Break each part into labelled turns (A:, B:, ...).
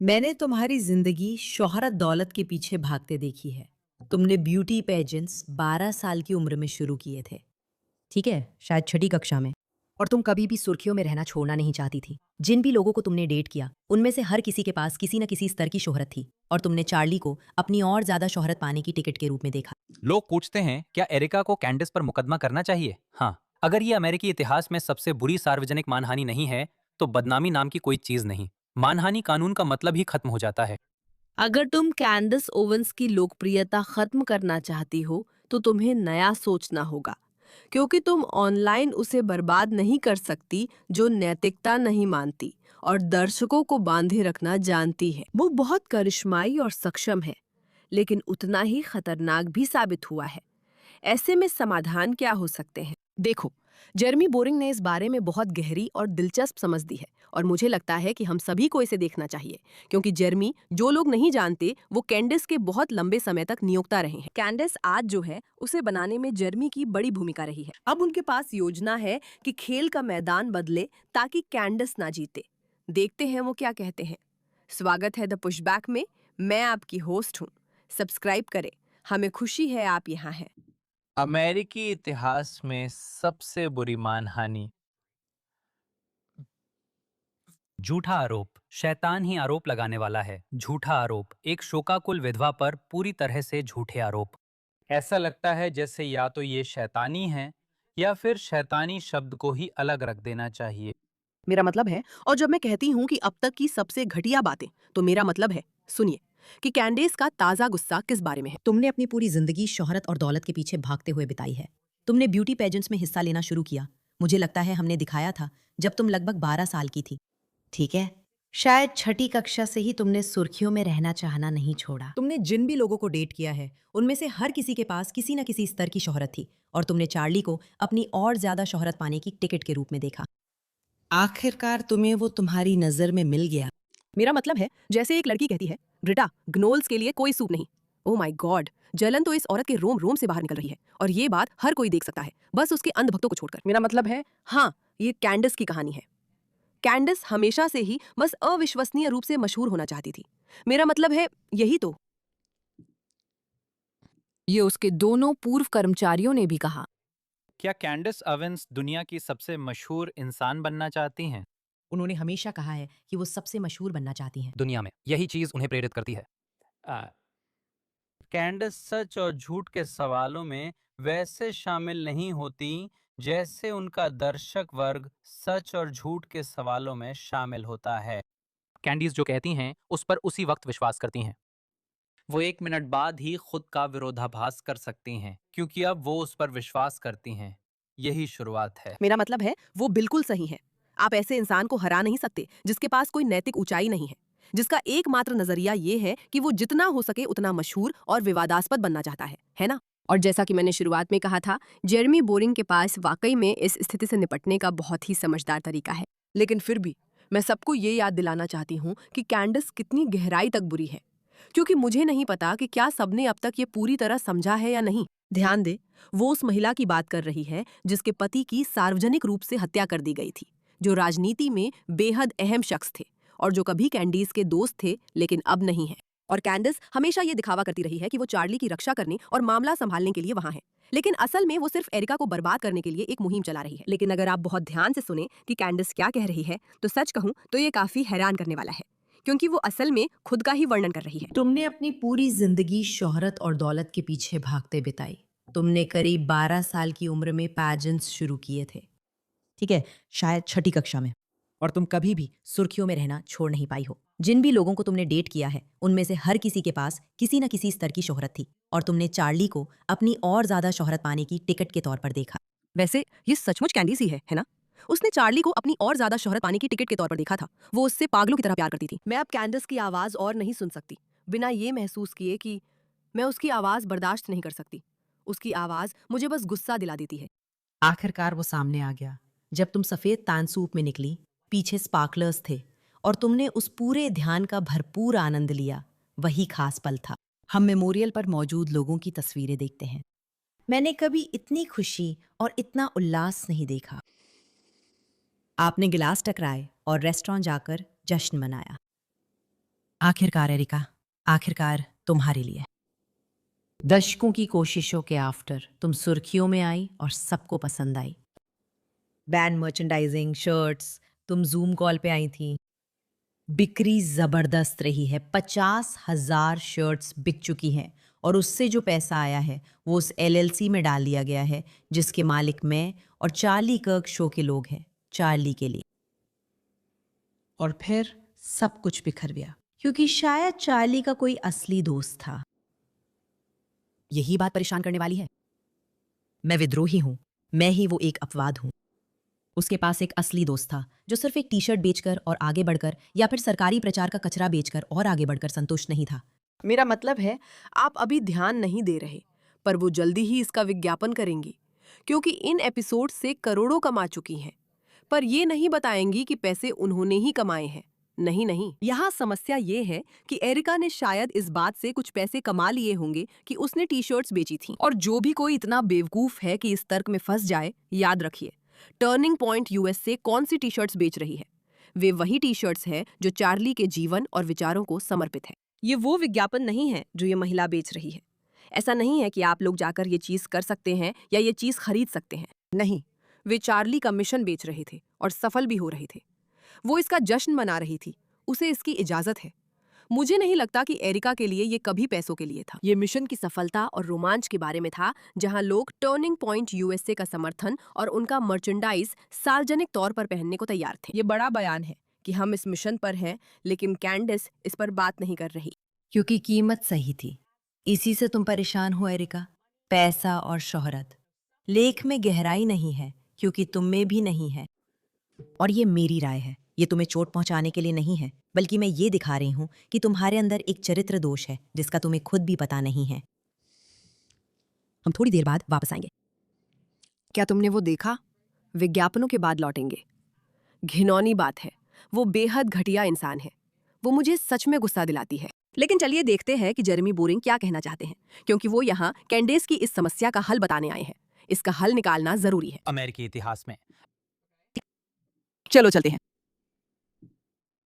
A: मैंने तुम्हारी जिंदगी शोहरत दौलत के पीछे भागते देखी है। तुमने ब्यूटी पेजेंट्स 12 साल की उम्र में शुरू किए थे।
B: ठीक है, शायद छठी कक्षा में। और तुम कभी भी सुर्खियों में रहना छोड़ना नहीं चाहती थी। जिन भी लोगों को तुमने डेट किया, उनमें से हर किसी के पास किसी न किसी स्तर की शोहरत थी और तुमने चार्ली को अपनी और ज्यादा शोहरत पाने की टिकट के रूप में देखा।
C: लोग पूछते हैं क्या एरिका को कैंडिस पर मुकदमा करना चाहिए। हाँ, अगर ये अमेरिकी इतिहास में सबसे बुरी सार्वजनिक मानहानि नहीं है तो बदनामी नाम की कोई चीज नहीं। मानहानि कानून का मतलब ही खत्म हो जाता है।
D: अगर तुम कैंडस ओवेंस की लोकप्रियता खत्म करना चाहती हो तो तुम्हें नया सोचना होगा, क्योंकि तुम ऑनलाइन उसे बर्बाद नहीं कर सकती जो नैतिकता नहीं मानती और दर्शकों को बांधे रखना जानती है। वो बहुत करिश्माई और सक्षम है, लेकिन उतना ही खतरनाक भी साबित हुआ है। ऐसे में समाधान क्या हो सकते हैं? देखो, जेरमी बोरिंग ने इस बारे में बहुत गहरी और दिलचस्प समझ दी है और मुझे लगता है कि हम सभी को इसे देखना चाहिए, क्योंकि जेरमी, जो लोग नहीं जानते, वो कैंडिस के बहुत लंबे समय तक नियोक्ता रहे हैं। कैंडिस आज जो है उसे बनाने में जेरमी की बड़ी भूमिका रही है। अब उनके पास योजना है कि खेल का मैदान बदले ताकि कैंडिस ना जीते। देखते हैं वो क्या कहते हैं। स्वागत है द पुशबैक में। मैं आपकी होस्ट हूँ। सब्सक्राइब करें। हमें खुशी है आप यहाँ हैं।
C: अमेरिकी इतिहास में सबसे बुरी मानहानि। झूठा आरोप। शैतान ही आरोप लगाने वाला है। झूठा आरोप, एक शोकाकुल विधवा पर पूरी तरह से झूठे आरोप। ऐसा लगता है जैसे या तो ये शैतानी है या फिर शैतानी शब्द को ही अलग रख देना चाहिए।
D: मेरा मतलब है, और जब मैं कहती हूँ कि अब तक की सबसे घटिया बातें, तो मेरा मतलब है, सुनिए, कि कैंडेस का ताजा गुस्सा किस बारे में है।
B: तुमने अपनी पूरी जिंदगी शोहरत और दौलत के पीछे भागते हुए बिताई है। तुमने ब्यूटी पेजेंट्स में हिस्सा लेना शुरू किया। मुझे लगता है हमने दिखाया था जब तुम लगभग 12 साल की थी। ठीक है, शायद छठी कक्षा से ही तुमने सुर्खियों में रहना चाहना नहीं छोड़ा। तुमने जिन भी लोगों को डेट किया है, उनमें से हर किसी के पास किसी न किसी स्तर की शोहरत थी और तुमने चार्ली को अपनी और ज्यादा शोहरत पाने की टिकट के रूप में देखा।
A: आखिरकार तुम्हें वो तुम्हारी नजर में मिल गया।
D: मेरा मतलब है, जैसे एक लड़की कहती है, ग्रेटा, ग्नोल्स के लिए कोई सूप नहीं। ओह माय गॉड, जलन तो इस औरत के रोम रोम से बाहर निकल रही है, और ये बात हर कोई देख सकता है, बस उसके अंधभक्तों को छोड़कर। मेरा मतलब है, हाँ, ये कैंडिस की कहानी है। कैंडिस हमेशा से ही बस अविश्वसनीय रूप से मशहूर होना चाहती थी। मेरा मतलब है, यही तो ये उसके दोनों पूर्व कर्मचारियों ने भी कहा।
C: क्या कैंडिस ओवेंस दुनिया की सबसे मशहूर इंसान बनना चाहती हैं?
B: उन्होंने हमेशा कहा है कि वो सबसे मशहूर बनना चाहती हैं।
C: दुनिया में यही चीज उन्हें प्रेरित करती है। कैंडस सच और झूठ के सवालों में वैसे शामिल नहीं होती जैसे उनका दर्शक वर्ग सच और झूठ के सवालों में शामिल होता है। कैंडीज जो कहती हैं उस पर उसी वक्त विश्वास करती हैं। वो 1 मिनट बाद ही खुद का विरोधाभास कर सकती हैं क्योंकि अब वो उस पर विश्वास करती हैं। यही शुरुआत है।
D: मेरा मतलब है, वो बिल्कुल सही है। आप ऐसे इंसान को हरा नहीं सकते जिसके पास कोई नैतिक ऊंचाई नहीं है, जिसका एकमात्र नजरिया ये है कि वो जितना हो सके उतना मशहूर और विवादास्पद बनना चाहता है ना? और जैसा कि मैंने शुरुआत में कहा था, जेरमी बोरिंग के पास वाकई में इस स्थिति से निपटने का बहुत ही समझदार तरीका है। लेकिन फिर भी मैं सबको ये याद दिलाना चाहती हूँ कि कैंडिस कितनी गहराई तक बुरी है, क्योंकि मुझे नहीं पता कि क्या सबने अब तक ये पूरी तरह समझा है या नहीं। ध्यान दे, वो उस महिला की बात कर रही है जिसके पति की सार्वजनिक रूप से हत्या कर दी गई थी, जो राजनीति में बेहद अहम शख्स थे और जो कभी कैंडीज के दोस्त थे लेकिन अब नहीं है। और कैंडिस हमेशा ये दिखावा करती रही है कि वो चार्ली की रक्षा करने और मामला संभालने के लिए वहां है, लेकिन असल में वो सिर्फ एरिका को बर्बाद करने के लिए एक मुहिम चला रही है। लेकिन अगर आप बहुत ध्यान से सुने कि कैंडिस क्या कह रही है, तो सच कहूं तो ये काफी हैरान करने वाला है, क्योंकि वो असल में खुद का ही वर्णन कर रही है।
A: तुमने अपनी पूरी जिंदगी शोहरत और दौलत के पीछे भागते बिताई। तुमने करीब 12 साल की उम्र में पैजेंट्स शुरू किए थे।
B: ठीक है, शायद छठी कक्षा में। और तुम कभी भी सुर्खियों में रहना छोड़ नहीं पाई हो। जिन भी लोगों को तुमने डेट किया है, उनमें से हर किसी के पास किसी न किसी स्तर की शोहरत थी और तुमने चार्ली को अपनी और ज्यादा शोहरत पाने की टिकट के तौर पर देखा।
D: वैसे ये सचमुच कैंडीज ही है ना? उसने चार्ली को अपनी और ज्यादा शोहरत पाने की टिकट के तौर पर देखा था। वो उससे पागलों की तरह प्यार करती थी। मैं अब कैंडिस की आवाज और नहीं सुन सकती बिना ये महसूस किए कि मैं उसकी आवाज बर्दाश्त नहीं कर सकती। उसकी आवाज मुझे बस गुस्सा दिला देती है।
A: आखिरकार वो सामने आ गया जब तुम सफेद तानसूप में निकली। पीछे स्पार्कलर्स थे और तुमने उस पूरे ध्यान का भरपूर आनंद लिया। वही खास पल था। हम मेमोरियल पर मौजूद लोगों की तस्वीरें देखते हैं। मैंने कभी इतनी खुशी और इतना उल्लास नहीं देखा। आपने गिलास टकराए और रेस्टोरेंट जाकर जश्न मनाया।
B: आखिरकार एरिका, आखिरकार तुम्हारे लिए। दशकों की कोशिशों के आफ्टर तुम सुर्खियों में आई और सबको पसंद आई। बैंड मर्चेंडाइजिंग, शर्ट्स, तुम जूम कॉल पे आई थी। बिक्री जबरदस्त रही है, 50,000 शर्ट्स बिक चुकी हैं और उससे जो पैसा आया है वो उस एलएलसी में डाल दिया गया है जिसके मालिक मैं और चार्ली कर्क शो के लोग हैं, चार्ली के लिए। और फिर सब कुछ बिखर गया क्योंकि शायद चार्ली का कोई असली दोस्त था। यही बात परेशान करने वाली है। मैं विद्रोही हूं, मैं ही वो एक अपवाद हूं। उसके पास एक असली दोस्त था जो सिर्फ एक टी शर्ट बेचकर और आगे बढ़कर या फिर सरकारी प्रचार का कचरा बेचकर और आगे बढ़कर संतुष्ट नहीं था।
D: मेरा मतलब है, आप अभी ध्यान नहीं दे रहे, पर वो जल्दी ही इसका विज्ञापन करेंगी, क्योंकि इन एपिसोड से करोड़ों कमा चुकी हैं। पर ये नहीं बताएंगी कि पैसे उन्होंने ही कमाए हैं। नहीं नहीं, यहाँ समस्या ये है कि एरिका ने शायद इस बात से कुछ पैसे कमा लिए होंगे कि उसने टी शर्ट्स बेची थी। और जो भी कोई इतना बेवकूफ है कि इस तर्क में फंस जाए, याद रखिए, टर्निंग पॉइंट यूएस से कौन सी टी शर्ट्स बेच रही है? वे वही टी शर्ट्स हैं जो चार्ली के जीवन और विचारों को समर्पित है। ये वो विज्ञापन नहीं है जो ये महिला बेच रही है। ऐसा नहीं है कि आप लोग जाकर ये चीज कर सकते हैं या ये चीज खरीद सकते हैं। नहीं, वे चार्ली का मिशन बेच रहे थे और सफल भी हो रहे थे। वो इसका जश्न मना रही थी, उसे इसकी इजाजत है। मुझे नहीं लगता कि एरिका के लिए ये कभी पैसों के लिए था। ये मिशन की सफलता और रोमांच के बारे में था, जहां लोग टर्निंग पॉइंट यूएसए का समर्थन और उनका मर्चेंडाइज सार्वजनिक तौर पर पहनने को तैयार थे। ये बड़ा बयान है कि हम इस मिशन पर हैं, लेकिन कैंडिस इस पर बात नहीं कर रही।
B: क्योंकि कीमत सही थी। इसी से तुम परेशान हो एरिका, पैसा और शोहरत। लेख में गहराई नहीं है क्योंकि तुम में भी नहीं है। और ये मेरी राय है, ये तुम्हें चोट पहुंचाने के लिए नहीं है, बल्कि मैं ये दिखा रही हूं कि तुम्हारे अंदर एक चरित्र दोष है जिसका तुम्हें खुद भी पता नहीं है। हम थोड़ी देर बाद वापस आएंगे।
D: क्या तुमने वो देखा? विज्ञापनों के बाद लौटेंगे। घिनौनी बात है, वो बेहद घटिया इंसान है। वो मुझे सच में गुस्सा दिलाती है। लेकिन चलिए देखते हैं कि जेरेमी बोरिंग क्या कहना चाहते हैं, क्योंकि वो यहाँ कैंडेस की इस समस्या का हल बताने आए हैं। इसका हल निकालना जरूरी है।
C: अमेरिकी इतिहास में
D: चलो चलते हैं।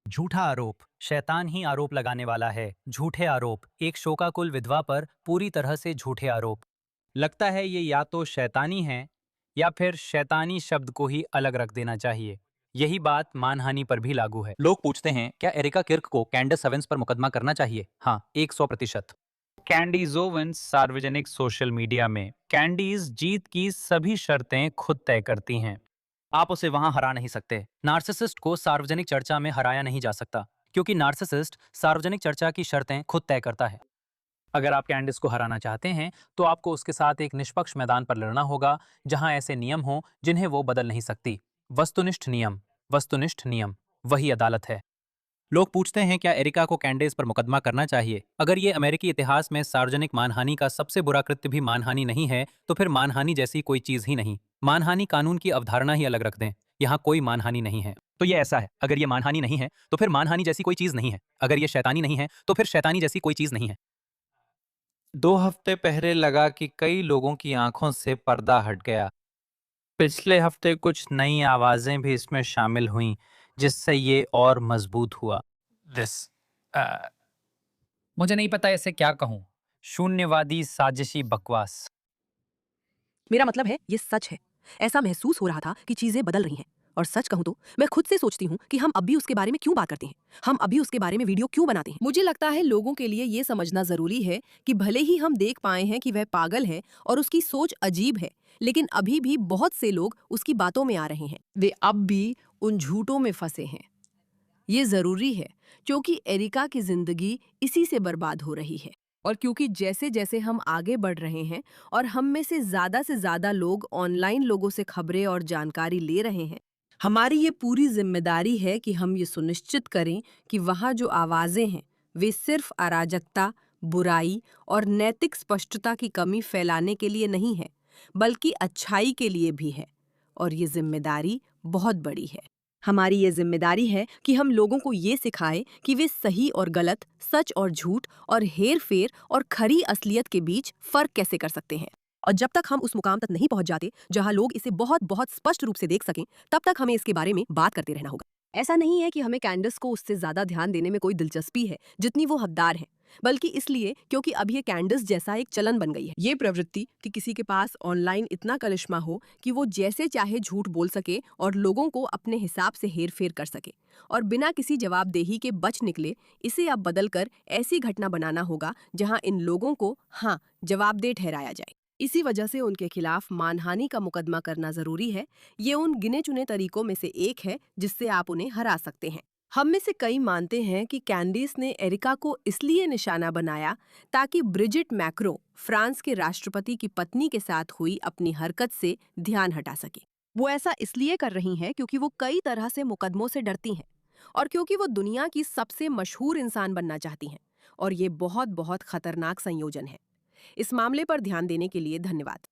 C: झूठा आरोप, शैतान ही आरोप लगाने वाला है। झूठे आरोप, एक शोकाकुल विधवा पर पूरी तरह से झूठे आरोप। लगता है ये या तो शैतानी है या फिर शैतानी शब्द को ही अलग रख देना चाहिए। यही बात मानहानि पर भी लागू है। लोग पूछते हैं क्या एरिका किर्क को कैंडस ओवेंस पर मुकदमा करना चाहिए? हाँ, 100%। कैंडीज ओवेंस सार्वजनिक सोशल मीडिया में कैंडीज जीत की सभी शर्तें खुद तय करती हैं। आप उसे वहां हरा नहीं सकते। नार्सिसिस्ट को सार्वजनिक चर्चा में हराया नहीं जा सकता क्योंकि नार्सिसिस्ट सार्वजनिक चर्चा की शर्तें खुद तय करता है। अगर आप कैंडिस को हराना चाहते हैं तो आपको उसके साथ एक निष्पक्ष मैदान पर लड़ना होगा जहां ऐसे नियम हों जिन्हें वो बदल नहीं सकती। वस्तुनिष्ठ नियम, वस्तुनिष्ठ नियम, वही अदालत है। लोग पूछते हैं क्या एरिका को कैंडेस पर मुकदमा करना चाहिए? अगर ये अमेरिकी इतिहास में सार्वजनिक मानहानि का सबसे बुरा कृत्य भी मानहानि नहीं है तो फिर मानहानि जैसी कोई चीज ही नहीं। मानहानि कानून की अवधारणा ही अलग रख दें, यहाँ कोई मानहानि नहीं है। तो ये ऐसा है, अगर ये मानहानि नहीं है तो फिर मानहानि जैसी कोई चीज नहीं है। अगर ये शैतानी नहीं है तो फिर शैतानी जैसी कोई चीज नहीं है। 2 हफ्ते पहले लगा कि कई लोगों की आंखों से पर्दा हट गया। पिछले हफ्ते कुछ नई आवाजें भी इसमें शामिल हुईं जिससे ये और मजबूत हुआ। मुझे नहीं पता इसे क्या कहूँ। शून्यवादी साजिशी बकवास।
D: मेरा मतलब है, ये सच है। ऐसा महसूस हो रहा था कि चीजें बदल रही हैं। और सच कहूं तो मैं खुद से सोचती हूँ कि हम अब भी उसके बारे में क्यों बात करते हैं, हम अभी उसके बारे में वीडियो क्यों बनाते हैं। मुझे लगता है लोगों के लिए ये समझना जरूरी है कि भले ही हम देख पाए हैं कि वह पागल है और उसकी सोच अजीब है, लेकिन अभी भी बहुत से लोग उसकी बातों में आ रहे हैं। वे अब भी उन झूठों में फंसे हैं। ये जरूरी है क्योंकि एरिका की जिंदगी इसी से बर्बाद हो रही है। और क्योंकि जैसे जैसे हम आगे बढ़ रहे हैं और हम में से ज्यादा लोग ऑनलाइन लोगों से खबरें और जानकारी ले रहे हैं, हमारी ये पूरी जिम्मेदारी है कि हम ये सुनिश्चित करें कि वहाँ जो आवाजें हैं वे सिर्फ अराजकता, बुराई और नैतिक स्पष्टता की कमी फैलाने के लिए नहीं है, बल्कि अच्छाई के लिए भी है। और ये जिम्मेदारी बहुत बड़ी है। हमारी ये जिम्मेदारी है कि हम लोगों को ये सिखाएं कि वे सही और गलत, सच और झूठ और हेर फेर और खरी असलियत के बीच फर्क कैसे कर सकते हैं। और जब तक हम उस मुकाम तक नहीं पहुंच जाते जहां लोग इसे बहुत बहुत स्पष्ट रूप से देख सकें, तब तक हमें इसके बारे में बात करते रहना होगा। ऐसा नहीं है कि हमें कैंडस को उससे ज्यादा ध्यान देने में कोई दिलचस्पी है जितनी वो हकदार है, बल्कि इसलिए क्योंकि अब ये कैंडस जैसा एक चलन बन गई है। ये प्रवृत्ति कि किसी के पास ऑनलाइन इतना करिश्मा हो कि वो जैसे चाहे झूठ बोल सके और लोगों को अपने हिसाब से हेर फेर कर सके और बिना किसी जवाबदेही के बच निकले, इसे अब बदलकर ऐसी घटना बनाना होगा जहां इन लोगों को हाँ जवाबदेह ठहराया जाए। इसी वजह से उनके खिलाफ मानहानि का मुकदमा करना जरूरी है। ये उन गिने चुने तरीकों में से एक है जिससे आप उन्हें हरा सकते हैं। हम में से कई मानते हैं कि कैंडिस ने एरिका को इसलिए निशाना बनाया ताकि ब्रिजिट मैक्रो फ्रांस के राष्ट्रपति की पत्नी के साथ हुई अपनी हरकत से ध्यान हटा सके। वो ऐसा इसलिए कर रही हैं क्योंकि वो कई तरह से मुकदमों से डरती हैं और क्योंकि वो दुनिया की सबसे मशहूर इंसान बनना चाहती हैं, और ये बहुत बहुत खतरनाक संयोजन है। इस मामले पर ध्यान देने के लिए धन्यवाद।